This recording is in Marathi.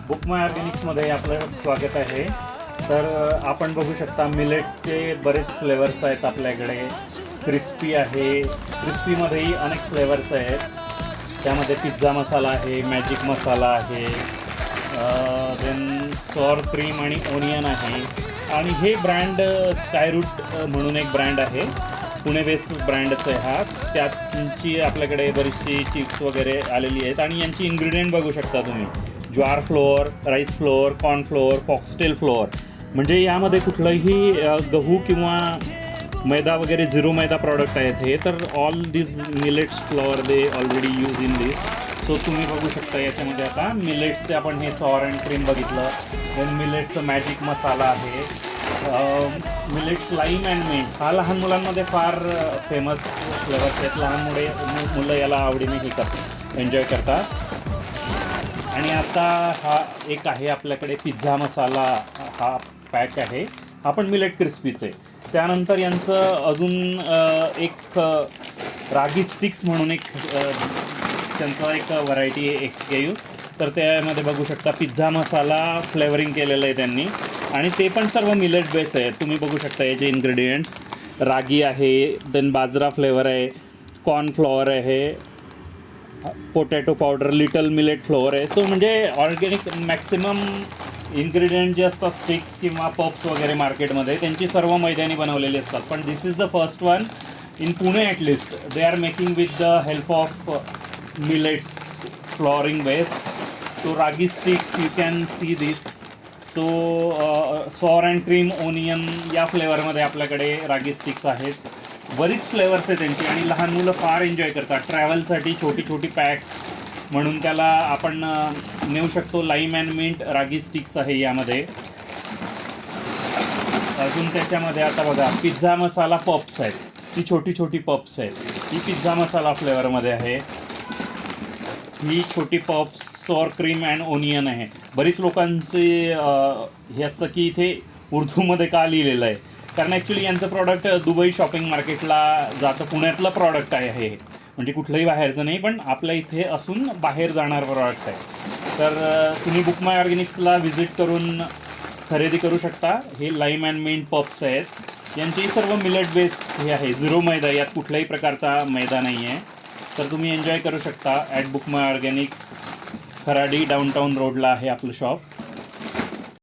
बुक माय ऑर्गॅनिक्समध्ये आपलं स्वागत आहे। तर आपण बघू शकता मिलेट्सचे बरेच फ्लेवर्स आहेत आपल्याकडे। क्रिस्पी आहे, क्रिस्पीमध्येही अनेक फ्लेवर्स आहेत। त्यामध्ये पिझ्झा मसाला आहे, मॅजिक मसाला आहे, देन सॉर क्रीम आणि ओनियन आहे। आणि हे ब्रँड स्कायरूट म्हणून एक ब्रँड आहे, पुणे बेस ब्रँडच आहे हा। त्यांची आपल्याकडे बरीचशी चिप्स वगैरे आलेली आहेत आणि यांची इन्ग्रेडियंट बघू शकता तुम्ही। Jowar flour, rice flour, corn flour, foxtail flour, म्हणजे यामध्ये कुठलंही गहू किंवा मैदा वगैरे झिरो मैदा प्रॉडक्ट आहेत हे। तर all this millets flour they already use in this. So तुम्ही बघू शकता याच्यामध्ये आता मिलेट्सचे आपण हे सॉर अँड क्रीम बघितलं, देन मिलेट्सचं मॅजिक मसाला आहे, मिलेट्स लाईम अँड मिंट हा लहान मुलांमध्ये फार फेमस फ्लेवर्स आहेत। लहान मुलं याला आवडीने हे करतात, एन्जॉय करतात। आणि आता हा एक आहे आपल्याकडे पिझ्झा मसाला, हा पॅक आहे, हा पण मिलेट क्रिस्पीच आहे। त्यानंतर यांचं अजून एक रागी स्टिक्स म्हणून एक त्यांचा एक व्हरायटी आहे, एक्सकेयू। तर त्यामध्ये बघू शकता पिझ्झा मसाला फ्लेवरिंग केलेलं आहे त्यांनी, आणि ते पण सर्व मिलेट बेस आहे। तुम्ही बघू शकता याचे इन्ग्रेडियंट्स, रागी आहे, देन बाजरा फ्लेवर आहे, कॉर्न फ्लॉवर आहे, potato powder, little millet flour आहे। सो म्हणजे ऑर्गॅनिक मॅक्सिमम इन्ग्रेडियंट जे असतात स्टिक्स किंवा पप्स वगैरे मार्केटमध्ये त्यांची सर्व मैद्याने बनवलेली असतात, पण this is the first one in Pune at least they are making with the help of millets flouring base. So ragi sticks you can see this. So sour and cream onion या फ्लेवरमध्ये आपल्याकडे रागी स्टिक्स आहेत। बरीच फ्लेवर्स आहेत त्यांची आणि लहान मुलं फार एन्जॉय करतात। ट्रॅव्हलसाठी छोटी छोटी पॅक्स म्हणून त्याला आपण नेऊ शकतो। Lime and mint ragi sticks आहे यामध्ये। अजून त्याच्यामध्ये आता बघा पिझ्झा मसाला पप्स आहेत, ती छोटी छोटी पप्स आहेत, ही पिझ्झा मसाला फ्लेवरमध्ये आहे। ही छोटी पप्स सॉर क्रीम अँड ओनियन आहे। बरीच लोकांचे हे असतं की इथे उर्दूमध्ये का लिहिलेलं आहे, कारण ॲक्च्युली यांचं प्रॉडक्ट दुबई शॉपिंग मार्केटला जातं। पुण्यातलं प्रॉडक्ट आहे हे, म्हणजे कुठलंही बाहेरचं नाही, पण आपल्या इथे असून बाहेर जाणार प्रॉडक्ट आहे। तर तुम्ही बुक माय ऑर्गॅनिक्सला व्हिजिट करून खरेदी करू शकता। हे लाईम अँड मिंट पप्स आहेत, यांची सर्व मिलेट बेस हे आहे, झिरो मैदा, यात कुठल्याही प्रकारचा मैदा नाही आहे। तर तुम्ही एन्जॉय करू शकता at Book My Organics. Kharadi downtown रोडला आहे आपलं शॉप।